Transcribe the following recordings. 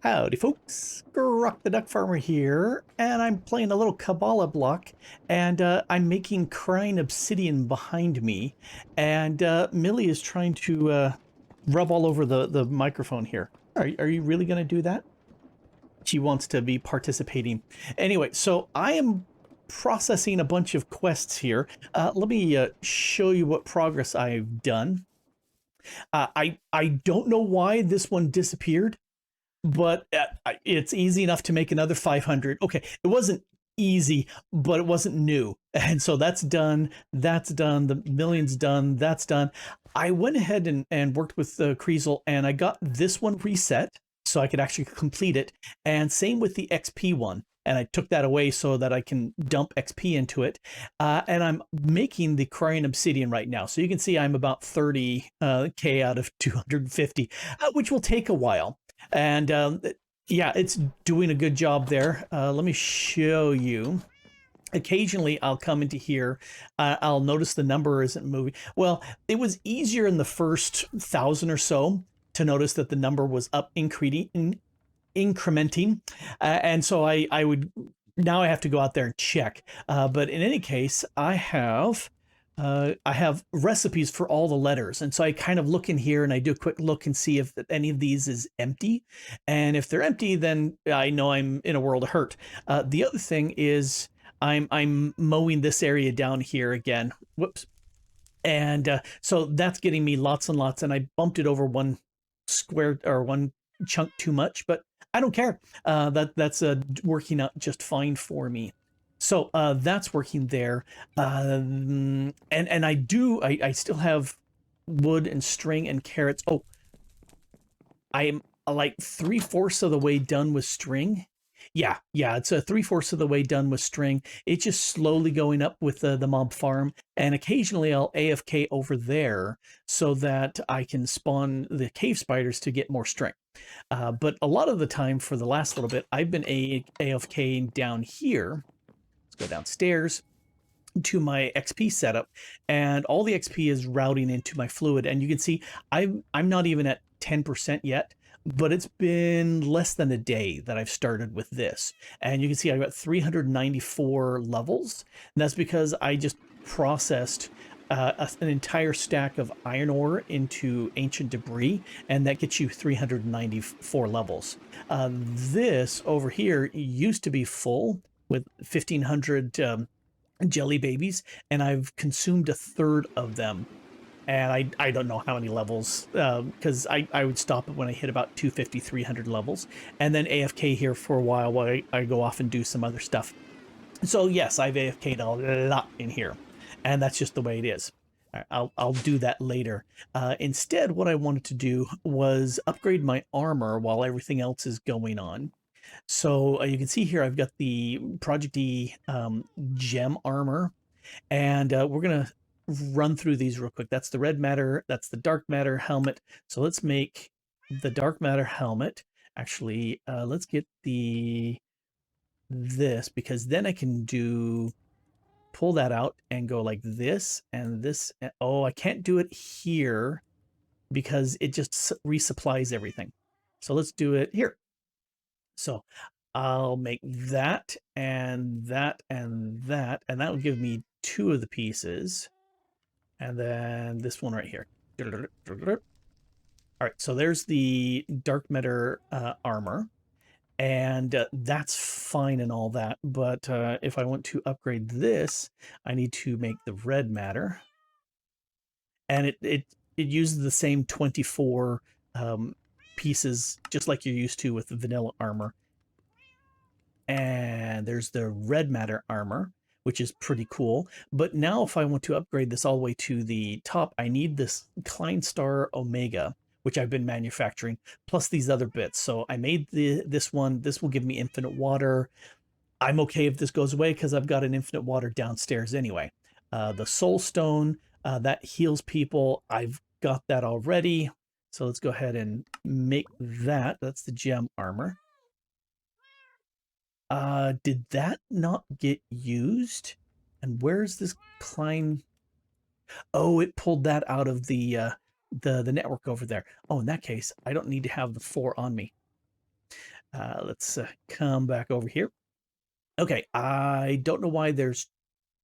Howdy folks, Grok the DuckFarmer here, and I'm playing a little Kabbalah block, and I'm making crying obsidian behind me, and Millie is trying to rub all over the microphone here. Are you really going to do that? She wants to be participating. Anyway, so I am processing a bunch of quests here. Let me show you what progress I've done. I don't know why this one disappeared, but it's easy enough to make another 500. Okay, it wasn't easy, but it wasn't new. And so that's done. That's done. The million's done. That's done. I went ahead and worked with Kriesel, and I got this one reset so I could actually complete it. And same with the XP one. And I took that away so that I can dump XP into it. And I'm making the crying obsidian right now. So you can see I'm about 30K out of 250, which will take a while. And yeah, it's doing a good job there. Let me show you. Occasionally I'll come into here, I'll notice the number isn't moving. Well, it was easier in the first 1,000 or so to notice that the number was up incrementing. And so I would, now I have to go out there and check. But in any case, I have recipes for all the letters. And so I kind of look in here and I do a quick look and see if any of these is empty. And if they're empty, then I know I'm in a world of hurt. The other thing is I'm mowing this area down here again. Whoops. And so that's getting me lots and lots. And I bumped it over one square or one chunk too much, but I don't care. That's working out just fine for me. So that's working there. And I still have wood and string and carrots. Oh, I'm like 3/4 of the way done with string. Yeah, it's a 3/4 of the way done with string. It's just slowly going up with the mob farm, and occasionally I'll AFK over there so that I can spawn the cave spiders to get more string. But a lot of the time for the last little bit, I've been AFKing down here. Go downstairs to my XP setup, and all the XP is routing into my fluid. And you can see I'm not even at 10% yet, but it's been less than a day that I've started with this. And you can see I've got 394 levels, and that's because I just processed an entire stack of iron ore into ancient debris, and that gets you 394 levels. This over here used to be full with 1,500 jelly babies, and I've consumed a third of them. And I don't know how many levels, because I would stop it when I hit about 250, 300 levels, and then AFK here for a while I go off and do some other stuff. So yes, I've AFK'd a lot in here, and that's just the way it is. I'll do that later. Instead, what I wanted to do was upgrade my armor while everything else is going on. So you can see here I've got the Project E gem armor, and we're going to run through these real quick. That's the red matter, that's the dark matter helmet. So let's make the dark matter helmet. Actually, let's get this, because then I can pull that out and go like this and this. Oh, I can't do it here because it just resupplies everything. So let's do it here. So I'll make that and that and that, and that will give me 2 of the pieces. And then this one right here. All right, so there's the dark matter armor, and that's fine and all that. But if I want to upgrade this, I need to make the red matter, and it uses the same 24 pieces, just like you're used to with the vanilla armor. And there's the red matter armor, which is pretty cool. But now if I want to upgrade this all the way to the top, I need this Klein Star Omega, which I've been manufacturing, plus these other bits. So I made this one. This will give me infinite water. I'm okay if this goes away because I've got an infinite water downstairs anyway. The Soul Stone, that heals people. I've got that already. So let's go ahead and make that. That's the gem armor. Did that not get used? And where's this Klein? Oh, it pulled that out of the network over there. Oh, in that case, I don't need to have the 4 on me. Let's come back over here. Okay, I don't know why there's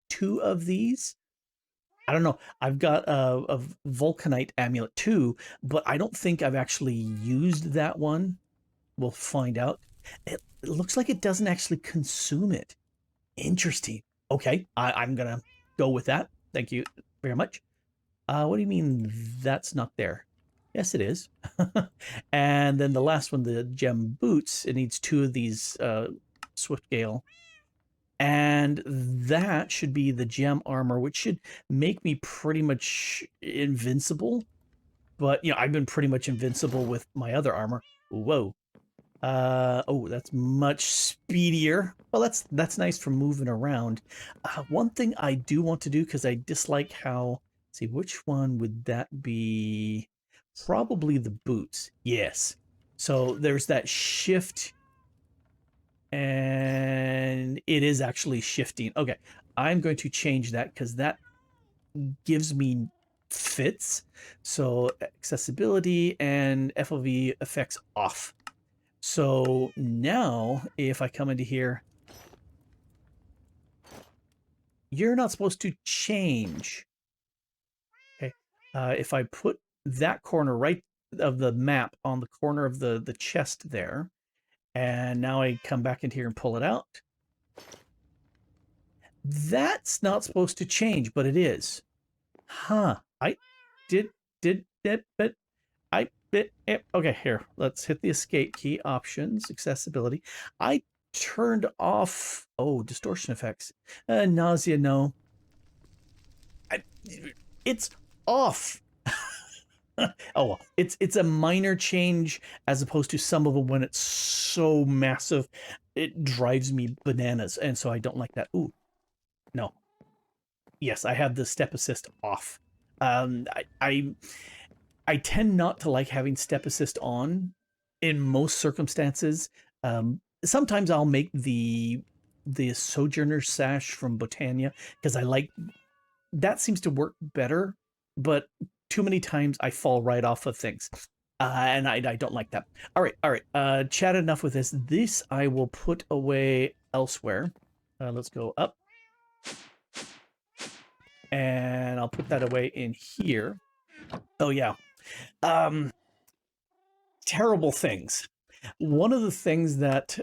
two of these. I don't know. I've got a Vulcanite amulet too, but I don't think I've actually used that one. We'll find out. It looks like it doesn't actually consume it. Interesting. Okay, I'm gonna go with that. Thank you very much. What do you mean that's not there? Yes, it is. And then the last one, the gem boots, it needs two of these Swift Gale. And that should be the gem armor, which should make me pretty much invincible. But, you know, I've been pretty much invincible with my other armor. Whoa. Oh, that's much speedier. Well, that's nice for moving around. One thing I do want to do, because I dislike how, let's see, which one would that be? Probably the boots. Yes. So there's that shift, and it is actually shifting. Okay, I'm going to change that because that gives me fits. So accessibility and FOV effects off. So now if I come into here, you're not supposed to change. Okay. If I put that corner right of the map on the corner of the chest there, and now I come back into here and pull it out, that's not supposed to change, but it is. Huh. I did it, but I bit it. Okay, here. Let's hit the escape key. Options, accessibility. I turned off, oh, distortion effects. Nausea, no. It's off. Oh well, it's a minor change as opposed to some of them when it's so massive, it drives me bananas, and so I don't like that. Ooh, no. Yes, I have the step assist off. I tend not to like having step assist on in most circumstances. Sometimes I'll make the Sojourner sash from Botania because I like that seems to work better, but too many times I fall right off of things. And I don't like that. All right, all right. Chat enough with this. This I will put away elsewhere. Let's go up. And I'll put that away in here. Oh, yeah. Terrible things. One of the things that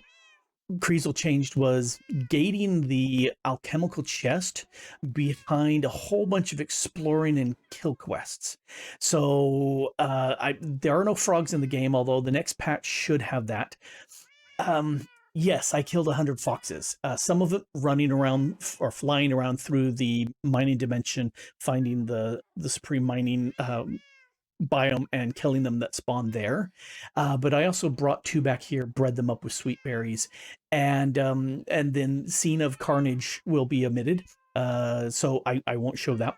Kriesel changed was gating the alchemical chest behind a whole bunch of exploring and kill quests. So there are no frogs in the game, although the next patch should have that. Yes, I killed 100 foxes. Some of it running around or flying around through the mining dimension, finding the supreme mining biome and killing them that spawn there. But I also brought two back here, bred them up with sweet berries, and then Scene of Carnage will be omitted. So I won't show that.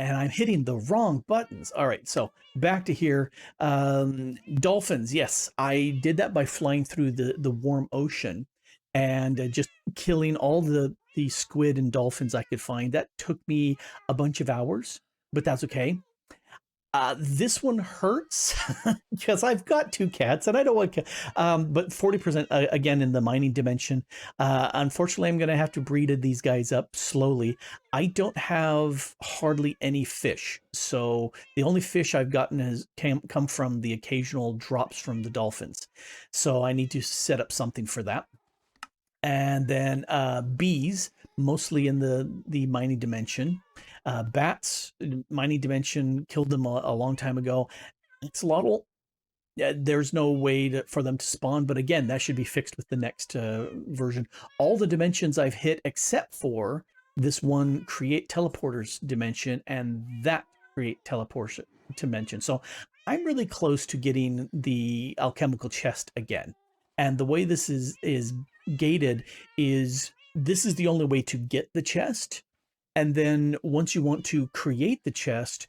And I'm hitting the wrong buttons. All right, so back to here. Dolphins, yes, I did that by flying through the warm ocean and just killing all the squid and dolphins I could find. That took me a bunch of hours, but that's okay. This one hurts because I've got two cats and I don't want but 40% again in the mining dimension. Unfortunately, I'm going to have to breed these guys up slowly. I don't have hardly any fish. So the only fish I've gotten has come from the occasional drops from the dolphins. So I need to set up something for that. And then bees, mostly in the mining dimension. Bats, mining dimension, killed them a long time ago. Axolotl, there's no way for them to spawn, but again, that should be fixed with the next version. All the dimensions I've hit except for this one create teleporters dimension and that create teleportation dimension. So I'm really close to getting the alchemical chest again. And the way this is gated is this is the only way to get the chest. And then once you want to create the chest,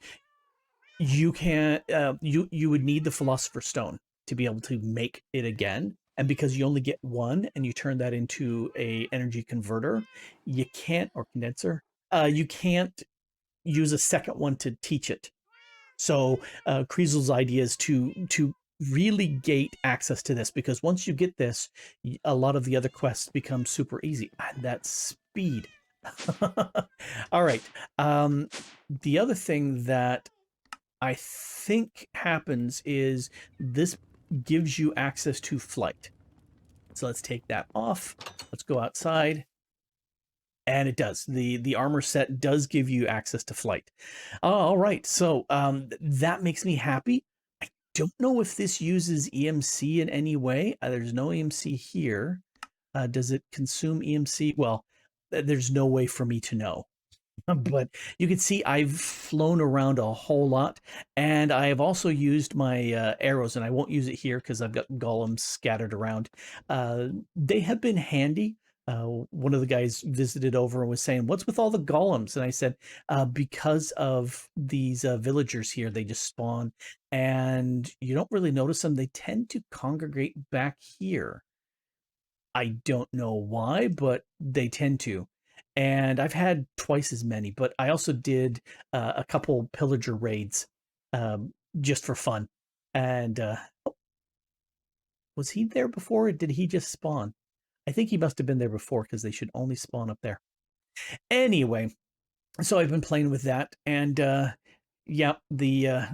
you can you would need the Philosopher's Stone to be able to make it again. And because you only get one and you turn that into a energy converter, you can't, or condenser, you can't use a second one to teach it. So Kriesel's idea is to really gate access to this, because once you get this, a lot of the other quests become super easy. And that speed. All right. The other thing that I think happens is this gives you access to flight. So let's take that off. Let's go outside. And it does. The armor set does give you access to flight. All right. So that makes me happy. I don't know if this uses EMC in any way. There's no EMC here. Does it consume EMC? Well, there's no way for me to know. But you can see I've flown around a whole lot, and I have also used my arrows, and I won't use it here because I've got golems scattered around. They have been handy. One of the guys visited over and was saying, "What's with all the golems?" And I said, "Because of these villagers here, they just spawn, and you don't really notice them. They tend to congregate back here. I don't know why, but they tend to. And I've had twice as many, but I also did a couple pillager raids just for fun. And was he there before, or did he just spawn? I think he must have been there before, because they should only spawn up there. Anyway, so I've been playing with that, and yeah, the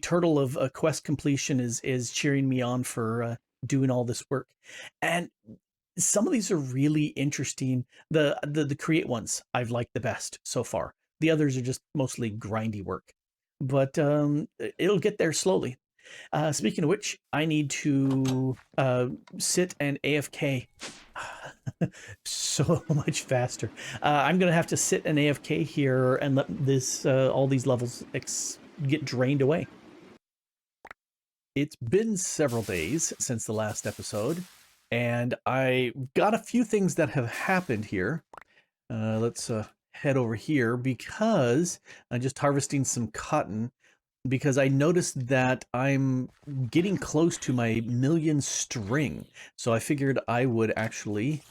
turtle of quest completion is cheering me on for doing all this work. And some of these are really interesting. The create ones I've liked the best so far. The others are just mostly grindy work, but it'll get there slowly. Speaking of which, I need to sit and AFK so much faster. I'm gonna have to sit and AFK here and let this all these levels get drained away. It's been several days since the last episode, and I got a few things that have happened here. Let's head over here, because I'm just harvesting some cotton, because I noticed that I'm getting close to my 1,000,000 string. So I figured I would actually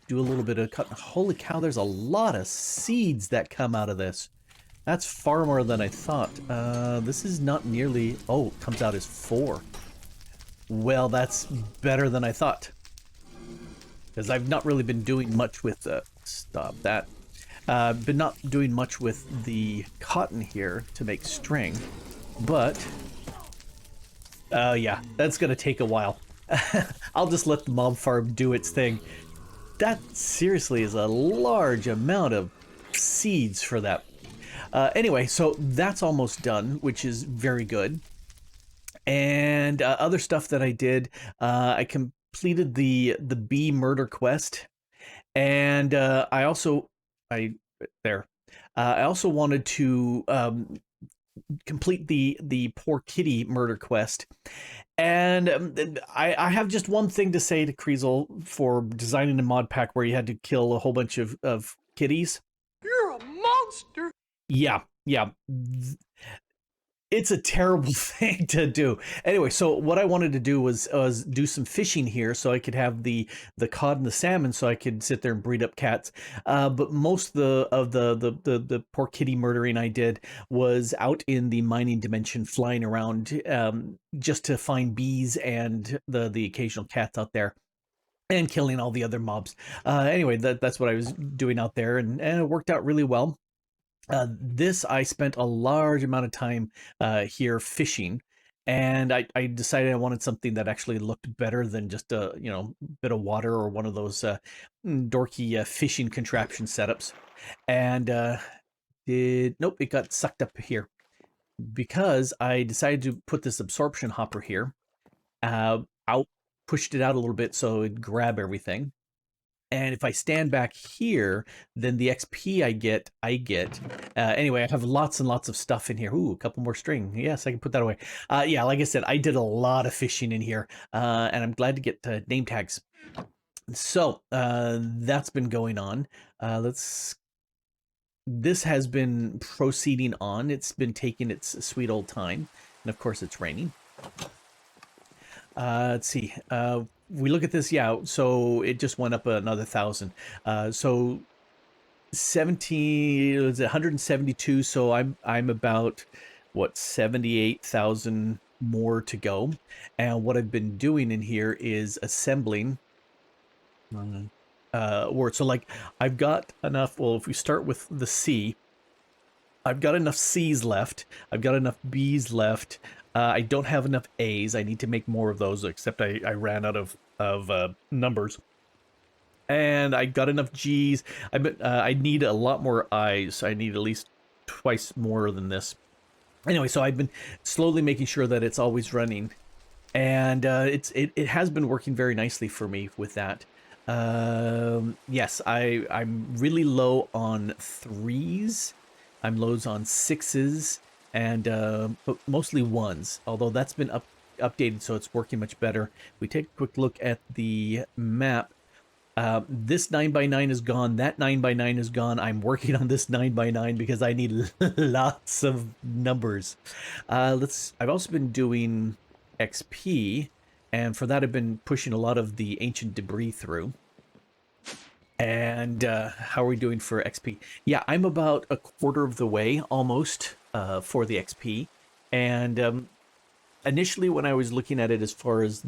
do a little bit of cotton. Holy cow, there's a lot of seeds that come out of this. That's far more than I thought. This is not nearly... Oh, it comes out as 4. Well, that's better than I thought. Because I've not really been doing much with... stop that. Been not doing much with the cotton here to make string. But... yeah, that's going to take a while. I'll just let the mob farm do its thing. That seriously is a large amount of seeds for that. Anyway, so that's almost done, which is very good. And other stuff that I did, I completed the bee murder quest, and I also wanted to complete the poor kitty murder quest. And I have just one thing to say to Kreezel for designing a mod pack where you had to kill a whole bunch of kitties. You're a monster. Yeah. It's a terrible thing to do. Anyway, so what I wanted to do was do some fishing here, so I could have the cod and the salmon, so I could sit there and breed up cats. But most of the poor kitty murdering I did was out in the mining dimension, flying around just to find bees and the occasional cats out there, and killing all the other mobs. Anyway, that's what I was doing out there, and it worked out really well. This, I spent a large amount of time here fishing, and I decided I wanted something that actually looked better than just a bit of water or one of those dorky fishing contraption setups. And nope, it got sucked up here, because I decided to put this absorption hopper here. Pushed it out a little bit so it'd grab everything. And if I stand back here, then the XP I get. Anyway, I have lots and lots of stuff in here. Ooh, a couple more string. Yes, I can put that away. Yeah, like I said, I did a lot of fishing in here, and I'm glad to get name tags. So that's been going on. This has been proceeding on. It's been taking its sweet old time, and of course, it's raining. Let's see. We look at this, yeah, so it just went up another 1,000. So 172, so I'm about what, 78,000 more to go. And what I've been doing in here is assembling words. So like I've got enough, well, if we start with the C, I've got enough C's left. I've got enough B's left. I don't have enough A's. I need to make more of those, except I ran out of numbers. And I got enough G's. I need a lot more I's. I need at least twice more than this. Anyway, so I've been slowly making sure that it's always running, and it has been working very nicely for me with that. Yes, I'm really low on threes. I'm lows on sixes, and but mostly ones. Although that's been updated, so it's working much better. We take a quick look at the map. This 9x9 is gone. That 9x9 is gone. I'm working on this 9x9 because I need lots of numbers. I've also been doing XP, and for that I've been pushing a lot of the ancient debris through. And how are we doing for XP? Yeah, I'm about a quarter of the way almost for the XP. And initially, when I was looking at it as far as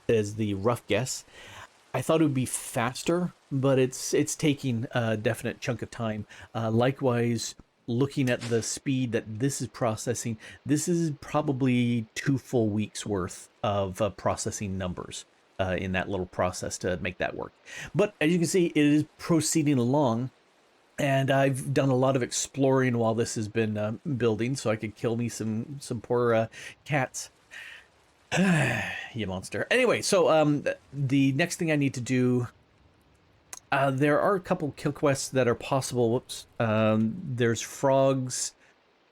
the rough guess, I thought it would be faster, but it's taking a definite chunk of time. Likewise, looking at the speed that this is processing, this is probably 2 full weeks worth of processing numbers in that little process to make that work. But as you can see, it is proceeding along. And I've done a lot of exploring while this has been building, so I could kill me some poor cats. You monster. Anyway, so the next thing I need to do, there are a couple kill quests that are possible. Whoops. There's frogs,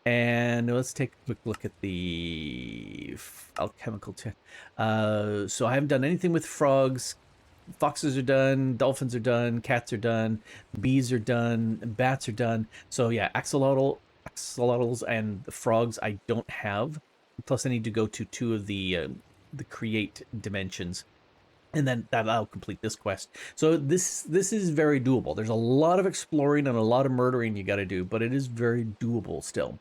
and let's take a quick look at the alchemical. So I haven't done anything with frogs. Foxes are done, dolphins are done, cats are done, bees are done, bats are done. So yeah, axolotls and the frogs I don't have. Plus, I need to go to 2 of the create dimensions, and then that'll complete this quest. So this is very doable. There's a lot of exploring and a lot of murdering you got to do, but it is very doable still.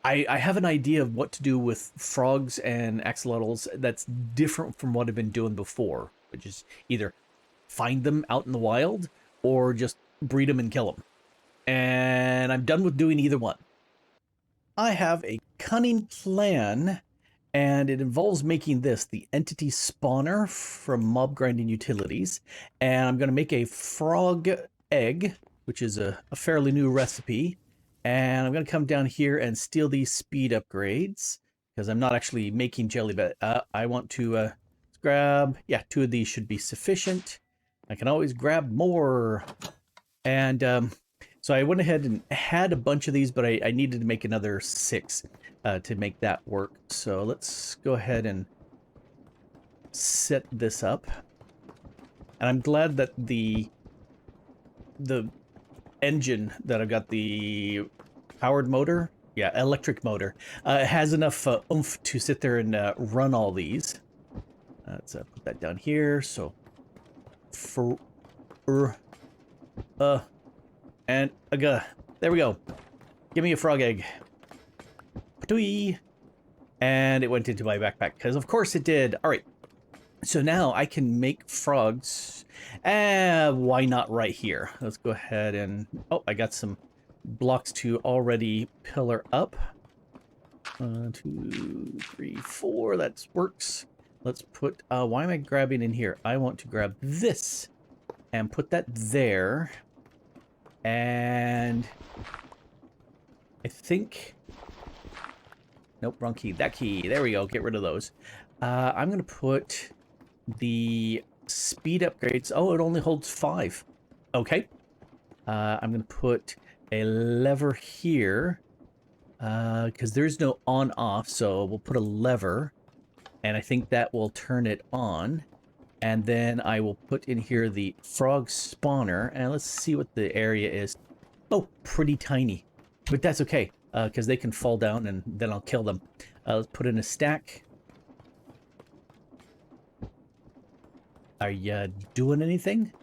I have an idea of what to do with frogs and axolotls that's different from what I've been doing before, which is either find them out in the wild or just breed them and kill them. And I'm done with doing either one. I have a cunning plan, and it involves making this, the entity spawner from mob grinding utilities. And I'm going to make a frog egg, which is a fairly new recipe. And I'm going to come down here and steal these speed upgrades, because I'm not actually making jelly, but I want to grab, yeah, 2 of these should be sufficient. I can always grab more. And so I went ahead and had a bunch of these, but I needed to make another 6 to make that work. So let's go ahead and set this up. And I'm glad that the engine that I've got, the powered motor, yeah, electric motor, has enough oomph to sit there and run all these. Let's put that down here. So for and there we go. Give me a frog egg. Patooey. And it went into my backpack, because of course it did. All right. So now I can make frogs. Why not right here? Let's go ahead and... Oh, I got some blocks to already pillar up. 1, 2, 3, 4. That works. Let's put... why am I grabbing in here? I want to grab this and put that there. And I think... Nope, wrong key. That key. There we go. Get rid of those. I'm going to put the speed upgrades. Oh, it only holds 5. Okay. I'm going to put a lever here because there's no on-off, so we'll put a lever, and I think that will turn it on. And then I will put in here the frog spawner, and let's see what the area is. Oh, pretty tiny, but that's okay because they can fall down and then I'll kill them. Let's put in a stack. Are you doing anything?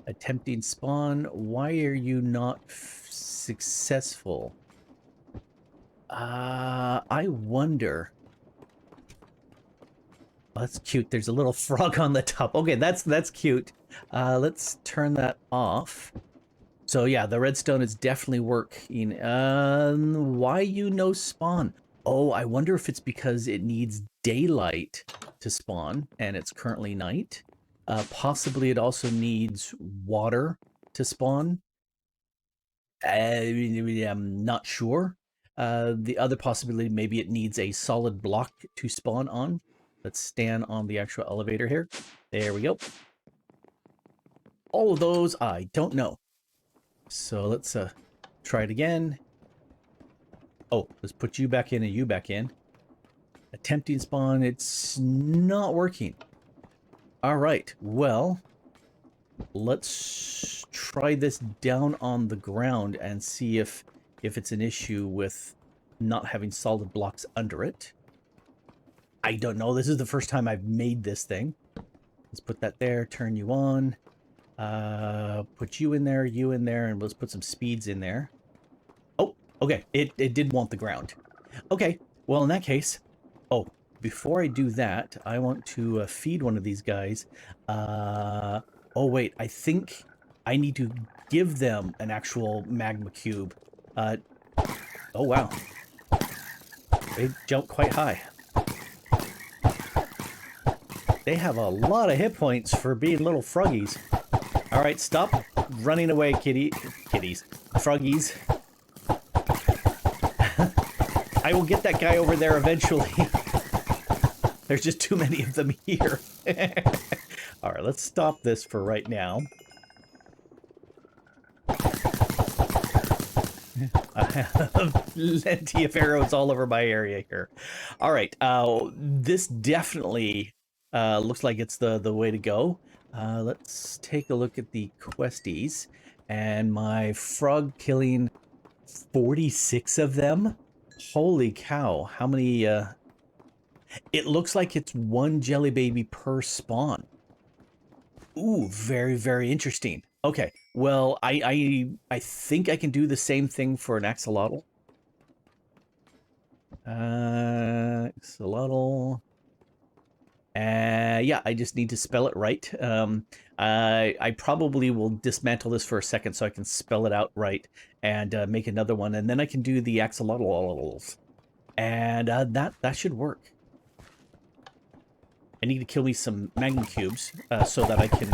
Attempting spawn. Why are you not successful? I wonder. Oh, that's cute. There's a little frog on the top. Okay, that's cute. Let's turn that off. So yeah, the redstone is definitely working. Why you no spawn? Oh, I wonder if it's because it needs daylight to spawn, and it's currently night. Possibly it also needs water to spawn. I'm not sure. The other possibility, maybe it needs a solid block to spawn on. Let's stand on the actual elevator here. There we go. All of those, I don't know. So let's try it again. Oh, let's put you back in and you back in. Attempting spawn, it's not working. All right, well, let's try this down on the ground and see if it's an issue with not having solid blocks under it. I don't know. This is the first time I've made this thing. Let's put that there, turn you on. Put you in there, and let's put some speeds in there. Oh, okay. It did want the ground. Okay, well, in that case, oh, before I do that, I want to feed one of these guys. Oh, wait, I think I need to give them an actual magma cube. Oh, wow. They jump quite high. They have a lot of hit points for being little froggies. All right, stop running away, kitties. Froggies. I will get that guy over there eventually. There's just too many of them here. All right, let's stop this for right now. I have plenty of arrows all over my area here. All right, this definitely looks like it's the way to go. Let's take a look at the questies. And my frog killing 46 of them? Holy cow, how many... It looks like it's one jelly baby per spawn. Ooh, very, very interesting. Okay, well, I think I can do the same thing for an axolotl. Axolotl. Yeah, I just need to spell it right. I probably will dismantle this for a second so I can spell it out right and make another one, and then I can do the axolotls. And that should work. I need to kill me some magma cubes so that I can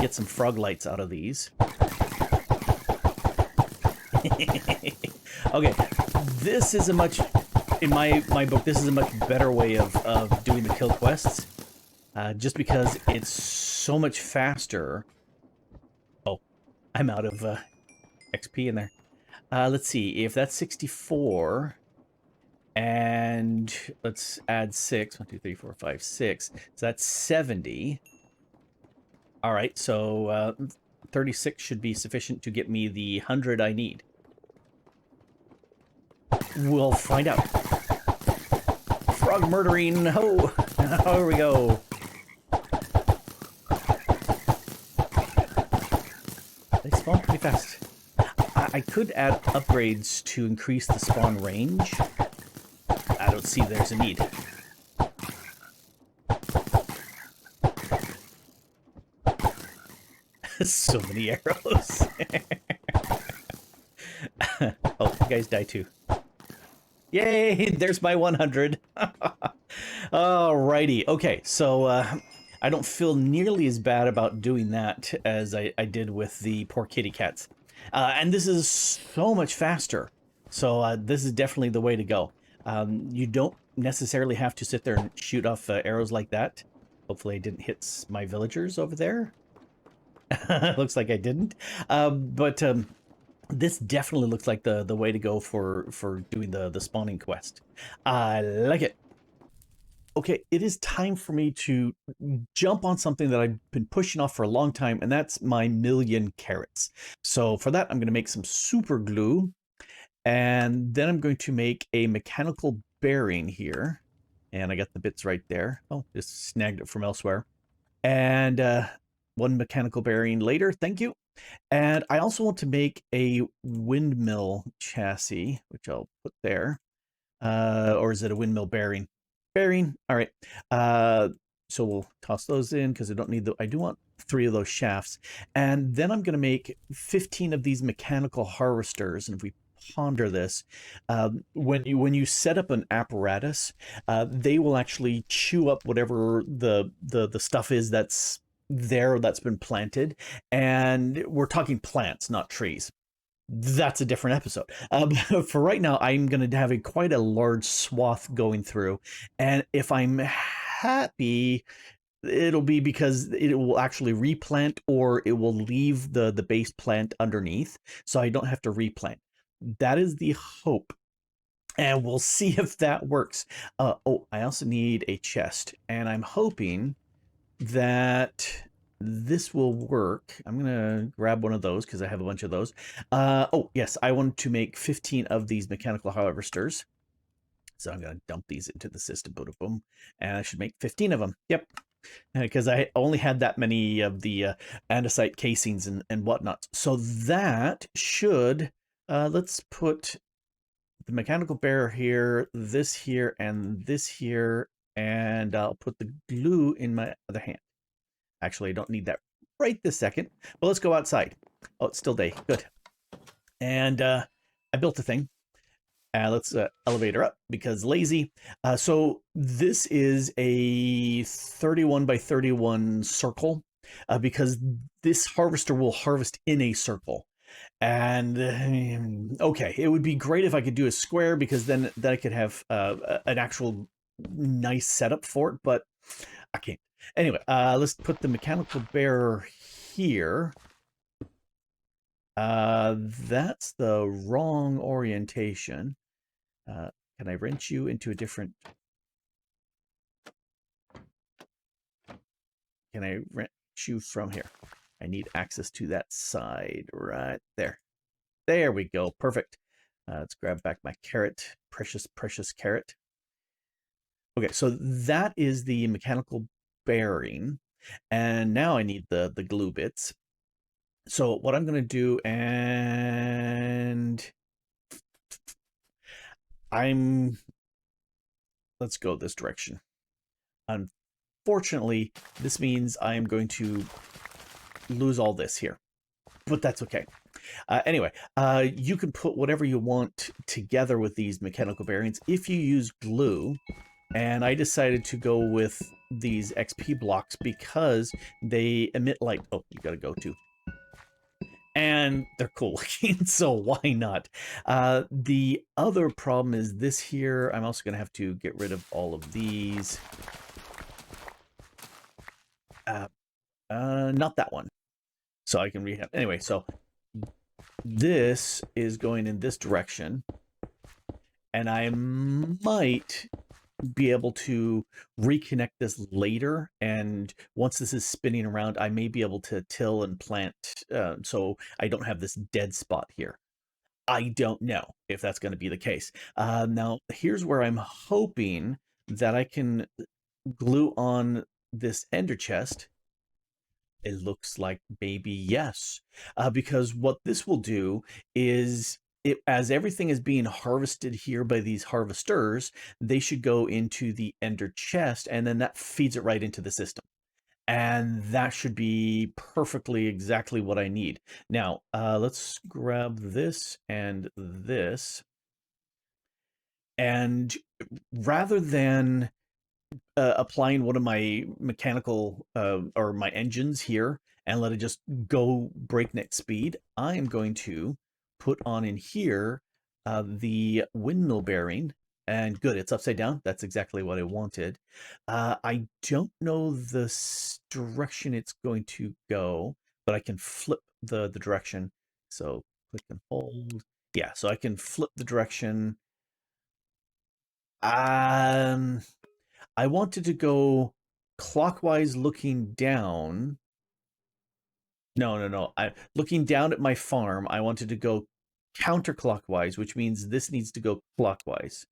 get some frog lights out of these. Okay, this is a much, in my book, this is a much better way of doing the kill quests. Just because it's so much faster. Oh, I'm out of XP in there. Let's see, if that's 64... And let's add 6. 1, 2, 3, 4, 5, 6. So that's 70. All right, so 36 should be sufficient to get me the 100 I need. We'll find out. Frog murdering. Oh, here we go. They spawn pretty fast. I could add upgrades to increase the spawn range. I don't see there's a need. So many arrows. Oh, you guys die too. Yay, there's my 100. Alrighty, okay, so I don't feel nearly as bad about doing that as I did with the poor kitty cats. And this is so much faster. So this is definitely the way to go. You don't necessarily have to sit there and shoot off arrows like that. Hopefully I didn't hit my villagers over there. Looks like I didn't. But this definitely looks like the way to go for doing the spawning quest. I like it. Okay, it is time for me to jump on something that I've been pushing off for a long time, and that's my 1,000,000 carrots. So for that, I'm going to make some super glue. And then I'm going to make a mechanical bearing here. And I got the bits right there. Oh, just snagged it from elsewhere. And one mechanical bearing later, thank you. And I also want to make a windmill chassis, which I'll put there. Or is it a windmill bearing? Bearing. All right. So we'll toss those in because I don't need the. I do want 3 of those shafts, and then I'm going to make 15 of these mechanical harvesters. And if we ponder this, when you set up an apparatus, they will actually chew up whatever the stuff is that's there that's been planted, and we're talking plants, not trees. That's a different episode. For right now, I'm going to have quite a large swath going through, and if I'm happy, it'll be because it will actually replant, or it will leave the base plant underneath, so I don't have to replant. That is the hope, and we'll see if that works. Oh, I also need a chest, and I'm hoping that this will work. I'm gonna grab one of those because I have a bunch of those. Oh yes, I want to make 15 of these mechanical harvesters. So I'm gonna dump these into the system, boom, boom, and I should make 15 of them. Yep, because I only had that many of the andesite casings and whatnot. So that should, let's put the mechanical bearer here, this here, and this here, and I'll put the glue in my other hand. Actually, I don't need that right this second, but let's go outside. Oh, it's still day. Good. And I built a thing. Let's elevator up because lazy. So this is a 31 by 31 circle because this harvester will harvest in a circle. And okay, it would be great if I could do a square because then I could have an actual nice setup for it, but I can't. Anyway, let's put the mechanical bearer here. That's the wrong orientation. Can I wrench you into a different... Can I wrench you from here? I need access to that side right there. There we go. Perfect. Let's grab back my carrot. Precious, precious carrot. Okay, so that is the mechanical bearing. And now I need the glue bits. So what I'm going to do, and let's go this direction. Unfortunately, this means I'm going to lose all this here, but that's okay. Anyway, you can put whatever you want together with these mechanical bearings if you use glue. And I decided to go with these XP blocks because they emit light. Oh, you got to go too. And they're cool looking, so why not? The other problem is this here. I'm also going to have to get rid of all of these. Not that one. So I can rehab. Anyway, so this is going in this direction. And I might be able to reconnect this later, and once this is spinning around, I may be able to till and plant, so I don't have this dead spot here. I don't know if that's going to be the case. Now here's where I'm hoping that I can glue on this ender chest. It looks like maybe yes, because what this will do is, as everything is being harvested here by these harvesters, they should go into the ender chest, and then that feeds it right into the system. And that should be perfectly exactly what I need. Now, let's grab this and this. And rather than applying one of my mechanical or my engines here and let it just go breakneck speed, I am going to put on in here the windmill bearing. And good, it's upside down. That's exactly what I wanted. I don't know the direction it's going to go, but I can flip the direction. So click and hold. Yeah, so I can flip the direction. I wanted to go clockwise looking down. No. Looking down at my farm, I wanted to go counterclockwise, which means this needs to go clockwise.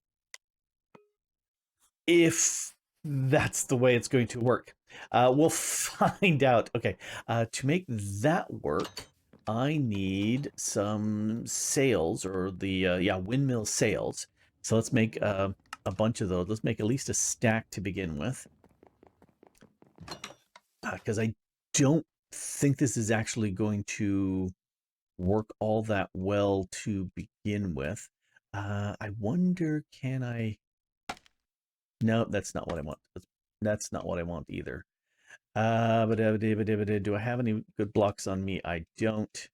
If that's the way it's going to work. We'll find out. Okay, to make that work, I need some sails, or the windmill sails. So let's make a bunch of those. Let's make at least a stack to begin with. Because I don't think this is actually going to work all that well to begin with. I wonder, can I... No, that's not what I want. That's not what I want either. Do I have any good blocks on me? I don't.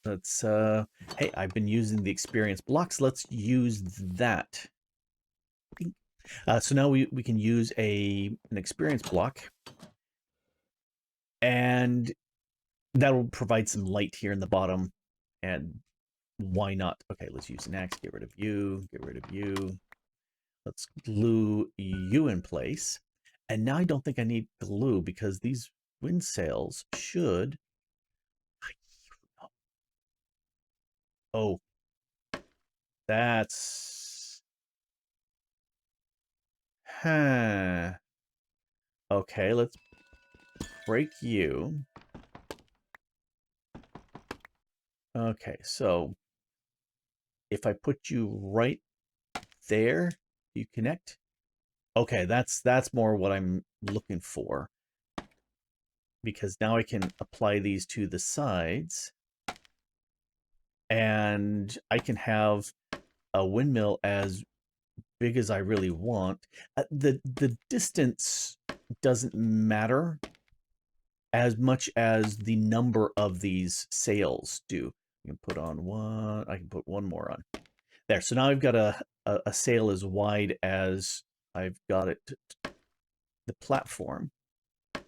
Let's, hey, I've been using the experience blocks. Let's use that. So now we can use an experience block, and that'll provide some light here in the bottom. And why not? Okay, let's use an axe. Get rid of you. Get rid of you. Let's glue you in place. And now I don't think I need glue because these wind sails should... Oh, that's... Huh. Okay, let's break you. Okay, so if I put you right there, you connect? Okay, that's more what I'm looking for. Because now I can apply these to the sides. And I can have a windmill as big as I really want. The distance doesn't matter as much as the number of these sails do. I can put on one. I can put one more on there. So now I've got a sail as wide as I've got it. The platform. Let's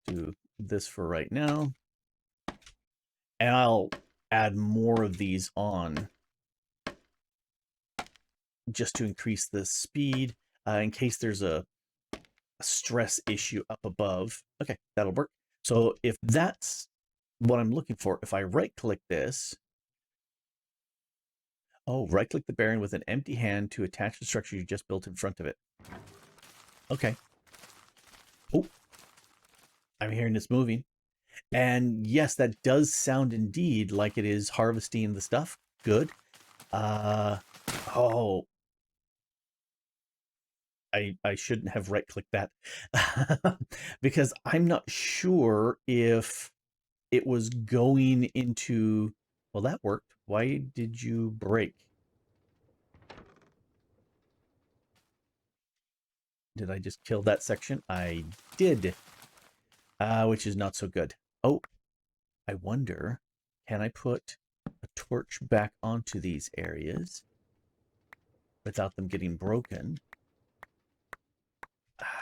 do this for right now, and I'll add more of these on just to increase the speed in case there's a stress issue up above. Okay, that'll work. So if that's what I'm looking for, if I right-click this, oh, right-click the bearing with an empty hand to attach the structure you just built in front of it. Okay. Oh, I'm hearing this moving. And yes, that does sound indeed like it is harvesting the stuff. Good. Oh, I shouldn't have right-clicked that because I'm not sure if it was going into... Well, that worked. Why did you break? Did I just kill that section? I did, which is not so good. Oh, I wonder, can I put a torch back onto these areas without them getting broken?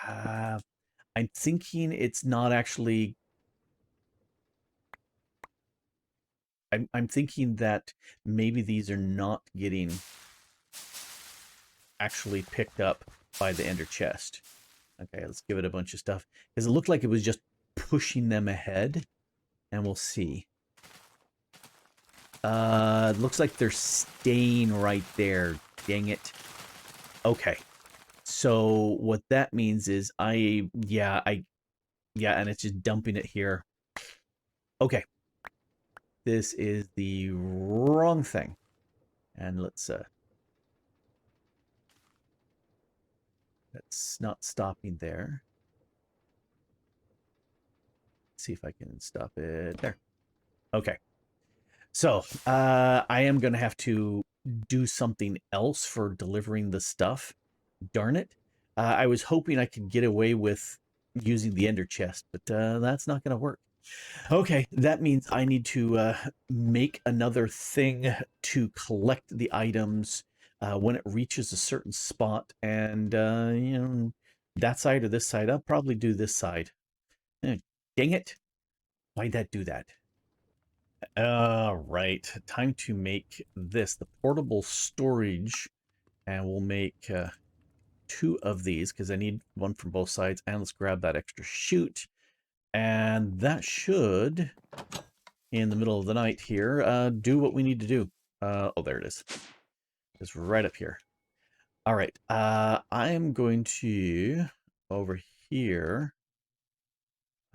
I'm thinking it's not actually... I'm thinking that maybe these are not getting actually picked up by the ender chest. Okay, let's give it a bunch of stuff. Because it looked like it was just pushing them ahead. And we'll see. It looks like they're staying right there. Dang it. Okay. So what that means is yeah, and it's just dumping it here. Okay. This is the wrong thing. And that's not stopping there. Let's see if I can stop it there. Okay. So, I am going to have to do something else for delivering the stuff. Darn it. I was hoping I could get away with using the ender chest, but that's not going to work. Okay, that means I need to make another thing to collect the items when it reaches a certain spot. And, you know, that side or this side, I'll probably do this side. Dang it. Why'd that do that? Right. Time to make this, the portable storage. And we'll make 2 of these because I need one from both sides. And let's grab that extra chute. And that should, in the middle of the night here, do what we need to do. Oh, there it is. It's right up here. All right. I'm going to, over here,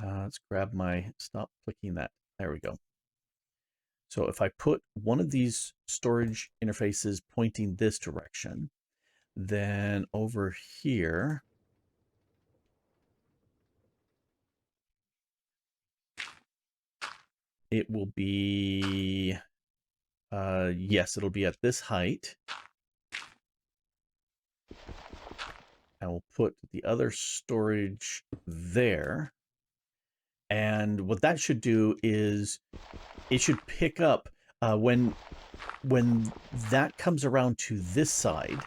let's grab my... Stop clicking that. There we go. So if I put one of these storage interfaces pointing this direction, then over here, it will be, yes, it'll be at this height. And we'll put the other storage there. And what that should do is it should pick up when that comes around to this side.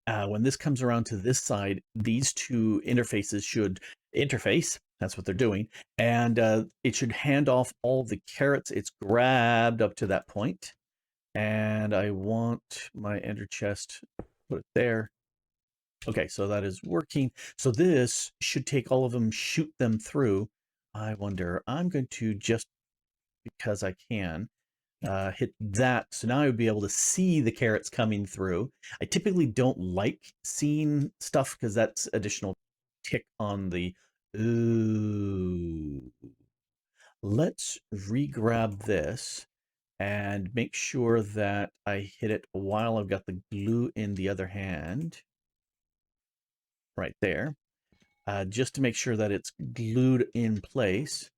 When this comes around to this side, these two interfaces should interface. That's what they're doing. And it should hand off all the carrots it's grabbed up to that point. And I want my ender chest, put it there. Okay, so that is working. So this should take all of them, shoot them through. I wonder, I'm going to just, because I can, hit that. So now I would be able to see the carrots coming through. I typically don't like seeing stuff because that's additional tick on the, ooh. Let's re-grab this and make sure that I hit it while I've got the glue in the other hand. Right there, just to make sure that it's glued in place.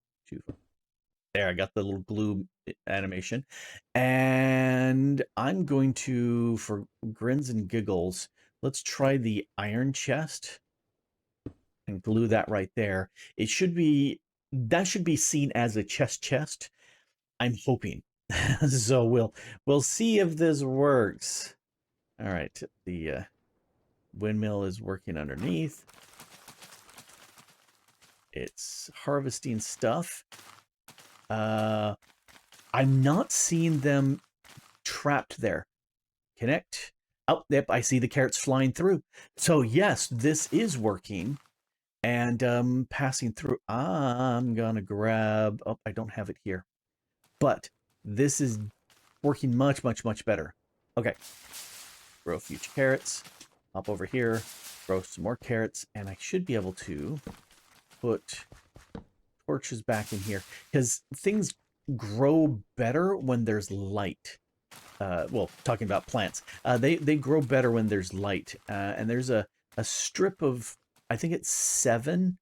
There, I got the little glue animation. And I'm going to, for grins and giggles, let's try the iron chest and glue that right there. It should be, that should be seen as a chest. I'm hoping. So we'll see if this works. All right, the windmill is working underneath. It's harvesting stuff. I'm not seeing them trapped there. Connect. Oh, yep, I see the carrots flying through. So yes, this is working. And passing through, I'm gonna grab, oh, I don't have it here. But this is working much better. Okay. Grow future carrots. Hop over here, grow some more carrots, and I should be able to put torches back in here because things grow better when there's light. Well, talking about plants, they grow better when there's light. And there's a strip of, I think it's 7,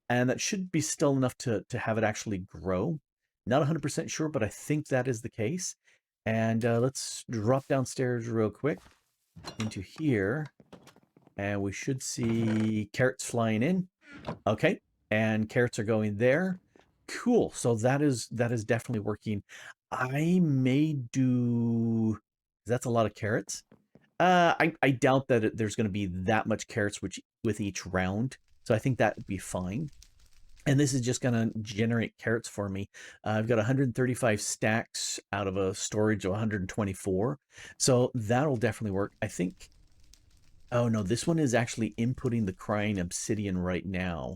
and that should be still enough to have it actually grow. Not 100% sure, but I think that is the case. And let's drop downstairs real quick into here, and we should see carrots flying in. Okay, and carrots are going there. Cool. So that is definitely working. I may do. That's a lot of carrots. I doubt that there's going to be that much carrots with each round. So I think that would be fine. And this is just going to generate carrots for me. I've got 135 stacks out of a storage of 124. So that'll definitely work. I think. Oh no, this one is actually inputting the crying obsidian right now.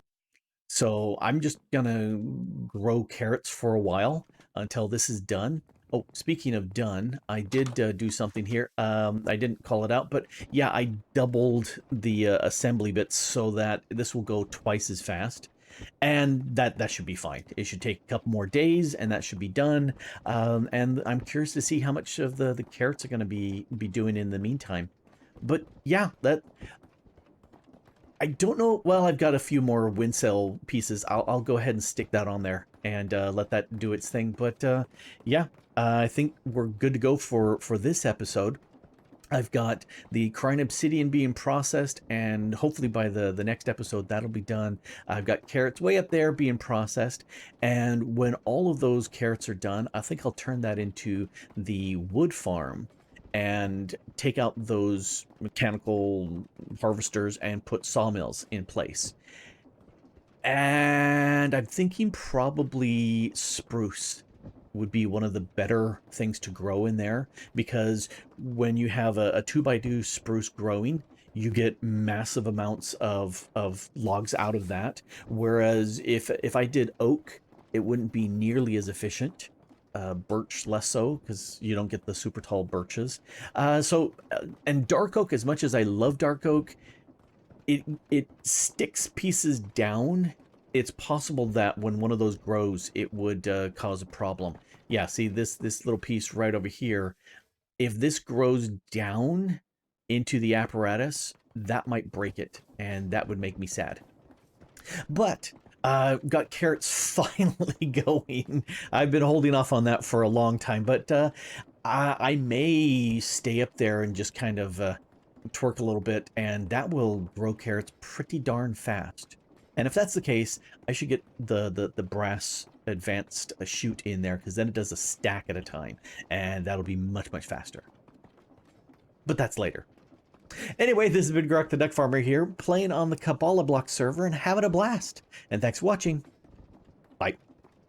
So I'm just gonna grow carrots for a while until this is done. Oh, speaking of done, I did do something here. I didn't call it out, but yeah, I doubled the assembly bits so that this will go twice as fast. And that should be fine. It should take a couple more days, and that should be done. And I'm curious to see how much of the carrots are going to be doing in the meantime. But yeah, that I don't know. Well, I've got a few more wind sail pieces. I'll go ahead and stick that on there and let that do its thing. But yeah, I think we're good to go for this episode. I've got the crying obsidian being processed, and hopefully by the next episode that'll be done. I've got carrots way up there being processed, and when all of those carrots are done, I think I'll turn that into the wood farm and take out those mechanical harvesters and put sawmills in place. And I'm thinking probably spruce would be one of the better things to grow in there, because when you have a 2x2 spruce growing, you get massive amounts of logs out of that. Whereas if I did oak, it wouldn't be nearly as efficient. Birch less so, because you don't get the super tall birches. And dark oak, as much as I love dark oak, it sticks pieces down it's possible that when one of those grows, it would cause a problem. Yeah, see this little piece right over here. If this grows down into the apparatus, that might break it, and that would make me sad. But got carrots finally going. I've been holding off on that for a long time, but I may stay up there and just kind of twerk a little bit, and that will grow carrots pretty darn fast. And if that's the case, I should get the brass advanced shoot in there, because then it does a stack at a time, and that'll be much, much faster. But that's later. Anyway, this has been Grok the Duck Farmer here, playing on the Kabbalah block server and having a blast. And thanks for watching.